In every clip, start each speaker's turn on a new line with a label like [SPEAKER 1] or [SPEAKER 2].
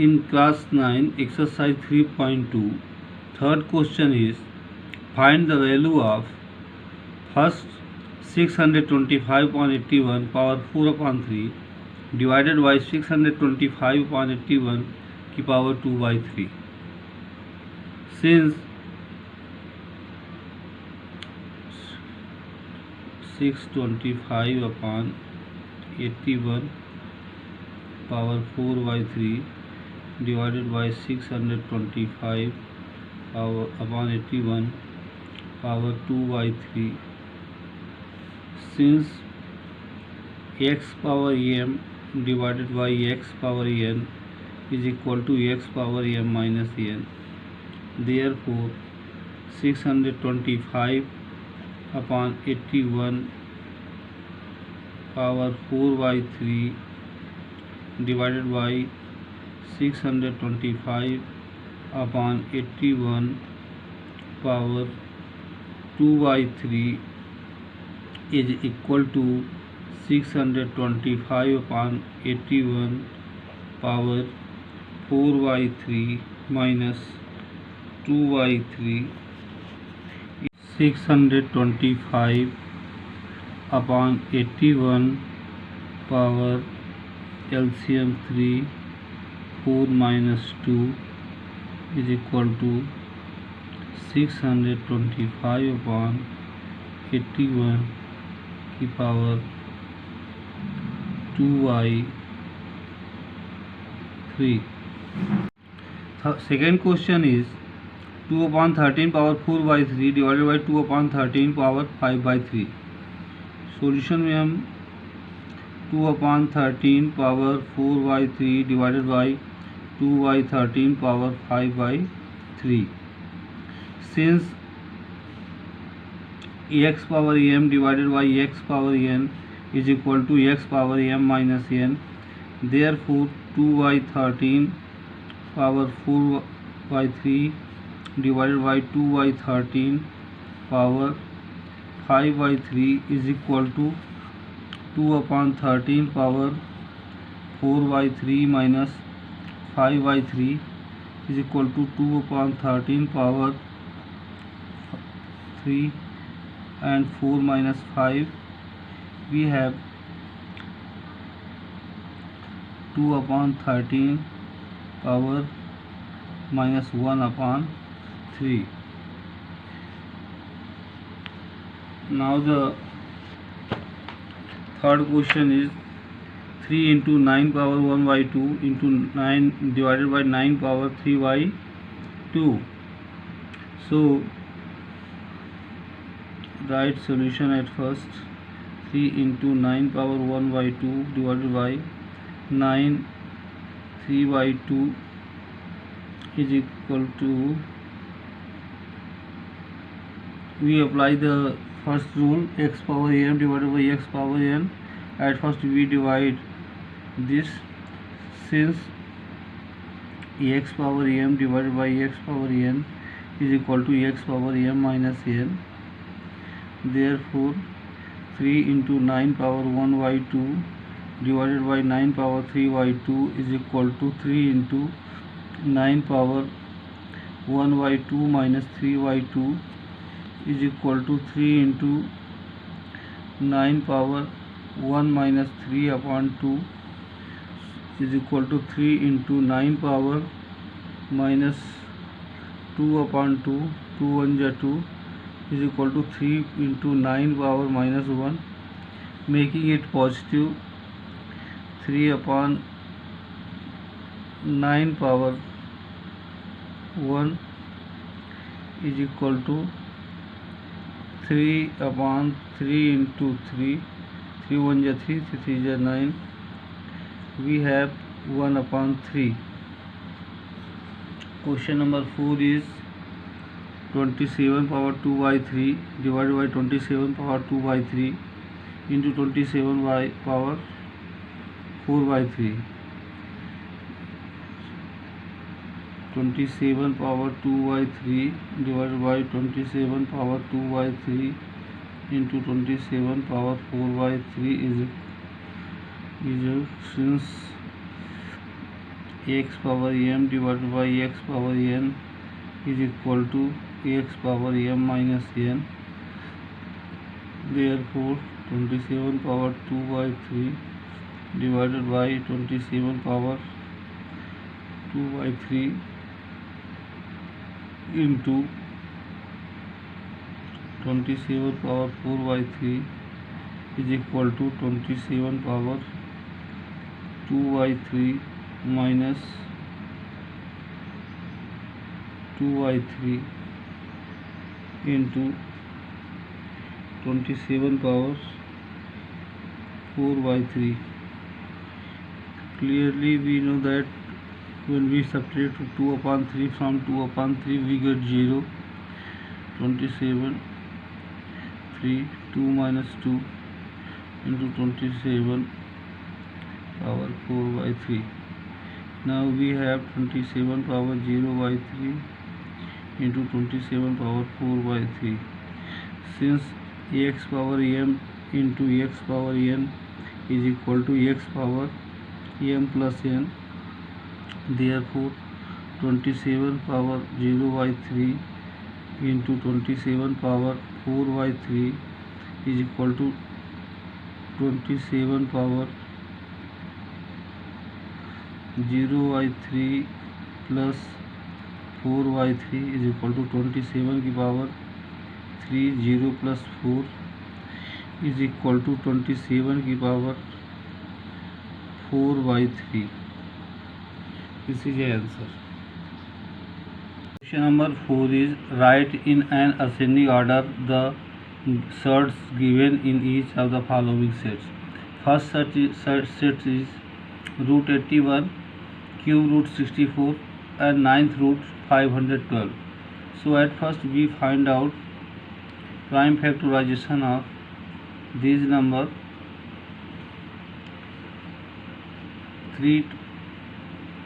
[SPEAKER 1] In class 9 exercise 3.2, third question is find the value of first 625.81 power 4 upon 3 divided by 625.81 की power 2 by 3. Since 625/81 power 4 by 3 divided by 625/81 power 2 by 3. Since x power m divided by x power n is equal to x power m minus n, therefore 625/81 power 4 by 3 divided by 625/81 power 2 by 3 is equal to 625/81 power 4 by 3 minus 2 by 3. 625/81 power LCM 3 4 minus 2 is equal to 625/81 की power 2 by 3. Second question is 2/13 power 4 by 3 divided by 2/13 power 5 by 3. Solution में हम 2/13 power 4 by 3 divided by 2/13 power 5 by 3. Since x power m divided by x power n is equal to x power m minus n, therefore 2/13 power 4 by 3 divided by 2/13 power 5 by 3 is equal to 2/13 power 4 by 3 minus 5 by 3 is equal to 2/13 power 3 and 4 minus 5. We have 2/13 power minus 1/3. Now the third question is 3 into 9 power 1 by 2 into 9 divided by 9 power 3 by 2. So write solution at first. 3 into 9 power 1 by 2 divided by 9 3 by 2 is equal to, we apply the first rule, x power m divided by x power n. At first we divide this. Since x power m divided by x power n is equal to x power m minus n, therefore 3 into 9 power 1 by 2 divided by 9 power 3 by 2 is equal to 3 into 9 power 1 by 2 minus 3 by 2 is equal to 3 into 9 power 1 minus 3 upon 2 is equal to 3 into 9 power minus 2 upon 2, 2 1 is 2, is equal to 3 into 9 power minus 1, making it positive. 3 upon 9 power 1 is equal to 3 upon 3 into 3, 3 1 is 3, 3 is 9. We have 1/3. Question number 4 is 27 power 2 by 3 divided by 27 power 2 by 3 into 27 by power 4 by 3. 27 power 2 by 3 divided by 27 power 2 by 3 into 27 power 4 by 3 is since x power m divided by x power n is equal to x power m minus n. Therefore 27 power 2 by 3 divided by 27 power 2 by 3 into 27 power 4 by 3 is equal to 27 power 2 by 3 minus 2 by 3 into 27 power 4 by 3. Clearly we know that when we subtract 2 upon 3 from 2 upon 3 we get 0. 27 3 2 minus 2 into 27 power 4 by 3. Now we have 27 power 0 by 3 into 27 power 4 by 3. Since x power m into x power n is equal to x power m plus n, therefore 27 power 0 by 3 into 27 power 4 by 3 is equal to 27 power 0 by 3 plus 4 by 3 is equal to 27 की power 3 0 plus 4 is equal to 27 की power 4 by 3. This is the answer. Question number 4 is write in an ascending order the sets given in each of the following sets. First set is root 81, cube root 64 and ninth root 512. So at first we find out prime factorization of these number. 3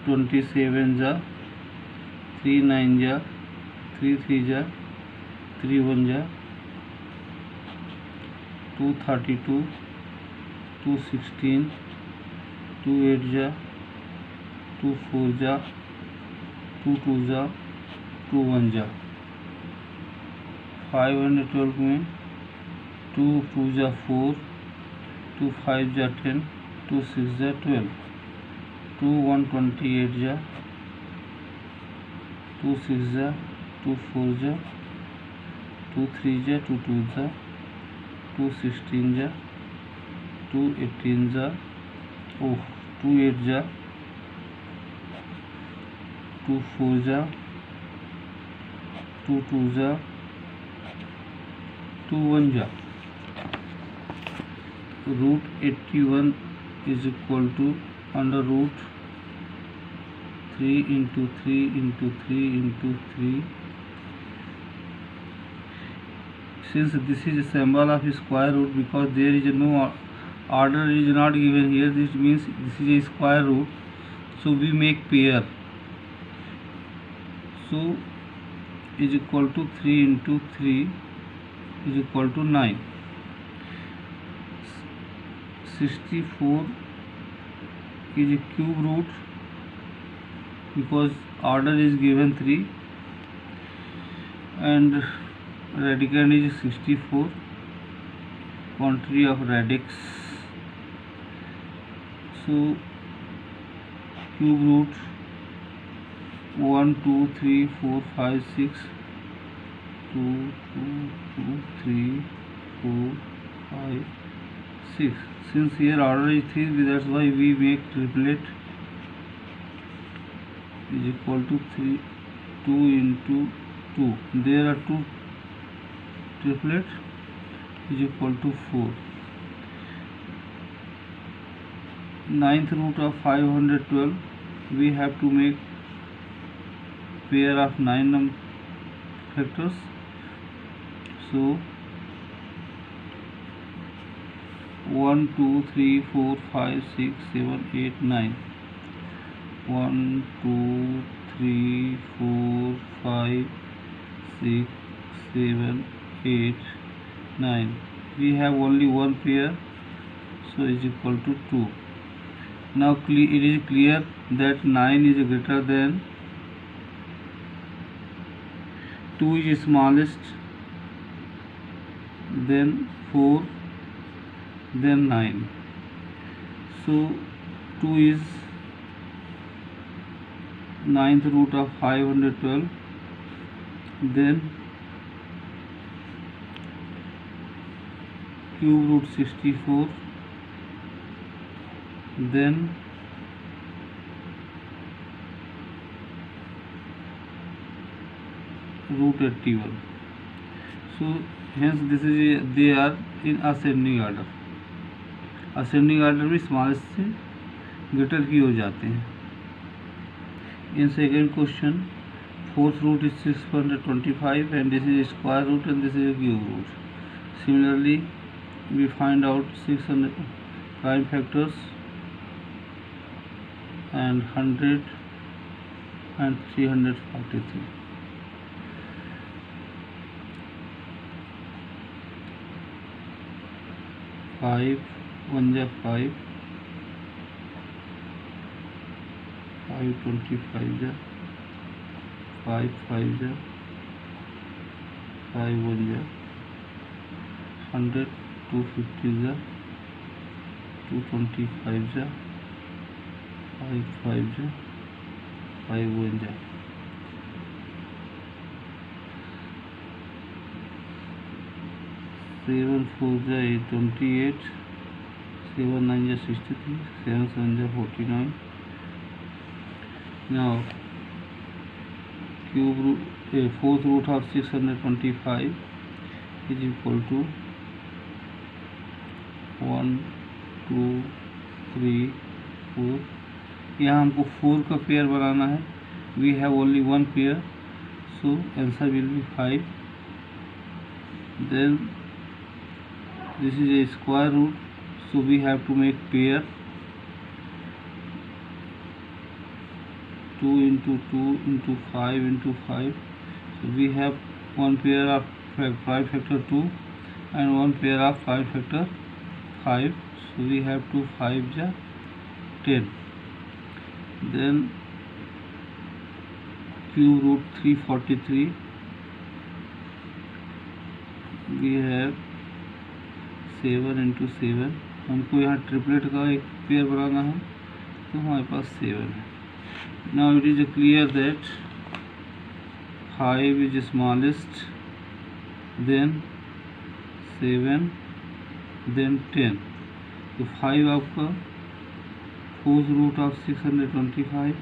[SPEAKER 1] 27 जा, 3 9 जा, 3 3 जा, 3 1 जा, 2 32, 2 16, 2 8 जा, 2 4 जा, 2 2 जा, 2 1 जा. 512 में 2 2 जा 4, 2 5 जा 10, 2 6 जा 12, 2 1 28 जा, 2 6 जा, 2 4 जा, 2 3 जा, 2 2 जा, 2 16 जा, 2 18 जा, 2 8 जा, 2 4 जा, 2 2 जा, 2 1 जा. Root 81 is equal to under root 3 into 3 into 3 into 3. Since this is a symbol of square root, because there is no order is not given here, this means this is a square root, so we make pair. So is equal to 3 into 3 is equal to 9. 64 is a cube root because order is given 3 and radicand is 64, quantity of radix. So cube root 1 2 3 4 5 6 2 2 2 3 4 5 6. Since here order is 3, that's why we make triplet is equal to 3 2 into 2. There are 2 triplets is equal to 4. Ninth root of 512, we have to make pair of 9 factors. So 1 2 3 4 5 6 7 8 9. 1 2 3 4 5 6 7 8 9. We have only one pair, so is equal to 2. Now it is clear that 9 is greater than 2 is smallest, then 4, then 9. So 2 is 9th root of 512, then cube root 64, then root 81. So hence this is they are in ascending order. ascending order में smallest से greater की हो जाते हैं. In second question, fourth root is 625 and this is square root and this is a cube root. Similarly, we find out 600 prime factors and 100 and 343. Five, 1 ja 5, 525 ja 5, 5 ja 5, 1 ja 100, 250 ja 225 ja 5, 5 ja 5, 1 ja 7, 4 ja 828, 7, 9 ja 63, 7, 7 ja 49. Now cube root, fourth root of 625 is equal to 1, 2, 3, 4. यहाँ हमको 4 का pair बनाना है. We have only one pair, so answer will be 5. Then this is a square root, so we have to make pair. 2 into 2 into 5 into 5. So we have one pair of prime factor 2 and one pair of prime factor 5. So we have 2 5 ja 10. Then cube root 343. We have 7 into 7. हमको यहाँ triplet का एक pair बनाना है, तो हमारे पास 7 है. Now it is clear that 5 is smallest, then 7, then 10. तो 5 आपका fourth root of 625,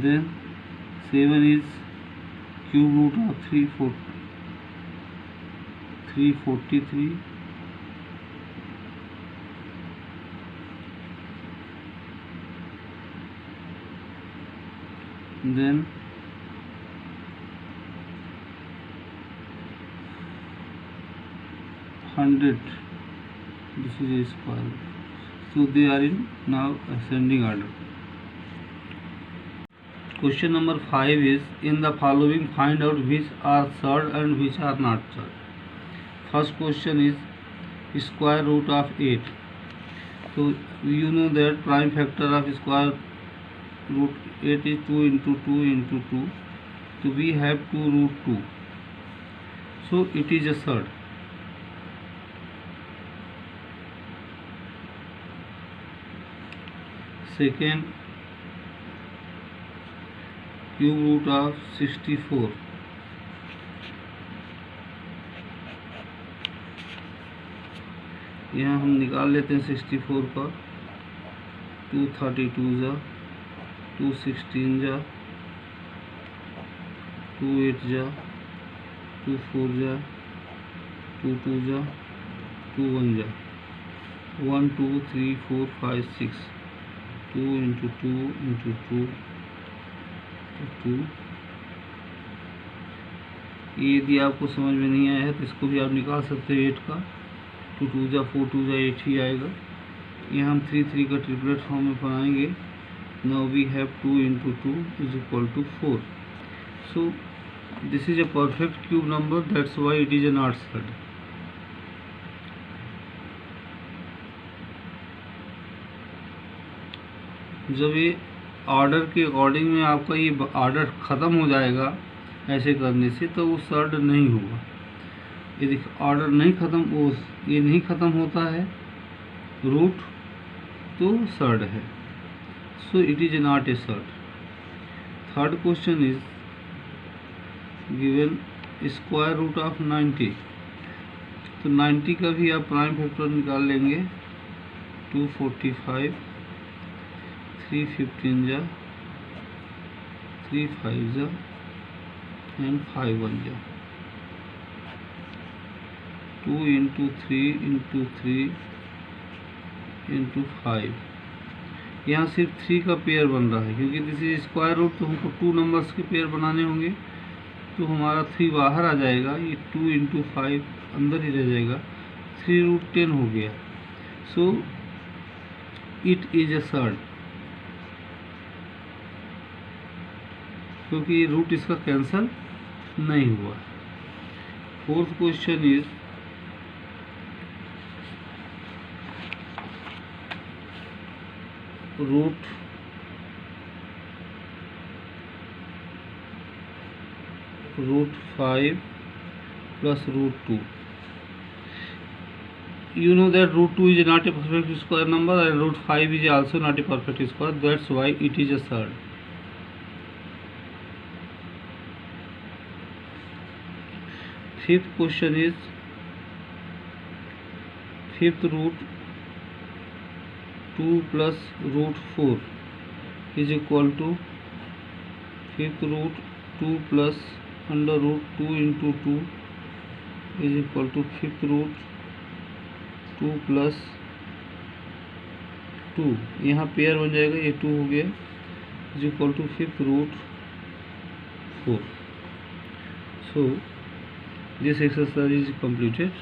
[SPEAKER 1] then 7 is cube root of 343, then 100. This is a square. So they are in now ascending order. Question number 5 is, in the following find out which are third and which are not third. First question is square root of 8. So you know that prime factor of square root 8 is 2 into 2 into 2. So we have 2 root 2. So it is a third. Second, cube root of 64. यहाँ हम निकाल लेते हैं 64 का. 232 जा 216 जा 28 जा 24 जा 22 जा 21 जा 1 2 3 4 5 6. 2 into 2 into 2 to 2. ये यदि आपको समझ में नहीं आया है तो इसको भी आप निकाल सकते हैं 8 का. 2 2 जा 4 2 जा 8 ही आएगा. यहाँ हम 3 3 का ट्रिपलेट फॉर्म में बनाएंगे. Now we have 2 into 2 is equal to 4. So this is a perfect cube number, that's why it is an odd third. जब ये ऑर्डर के अकॉर्डिंग में आपका ये ऑर्डर ख़त्म हो जाएगा ऐसे करने से, तो वो सर्ड नहीं होगा। ये देखिए ऑर्डर नहीं ख़त्म, वो ये नहीं ख़त्म होता है रूट, तो सर्ड है। So it is not a surd. Third question is given square root of 90। तो 90 का भी आप प्राइम फैक्टर निकाल लेंगे। 245, 315 जा, 3 5 जा एंड 5 1 जा। 2 × 3 × 3 × 5। यहाँ सिर्फ 3 का पेयर बन रहा है, क्योंकि दिस इज स्क्वायर रूट, तो हमको 2 नंबर्स के पेयर बनाने होंगे। तो हमारा 3 बाहर आ जाएगा, ये 2 × 5 अंदर ही रह जाएगा, 3√10 हो गया। So it is a surd, क्योंकि ये रूट इसका कैंसल नहीं हुआ। Fourth question is root √5 plus √2. You know that √2 is not a perfect square number and √5 is also not a perfect square. That's why it is a third. Fifth question is fifth root 2 plus √4 is equal to fifth root 2 plus under root 2 into 2 is equal to fifth root 2 plus 2। यहाँ pair बन जाएगा, ये 2 हो गया, is equal to fifth root 4। So this exercise is completed.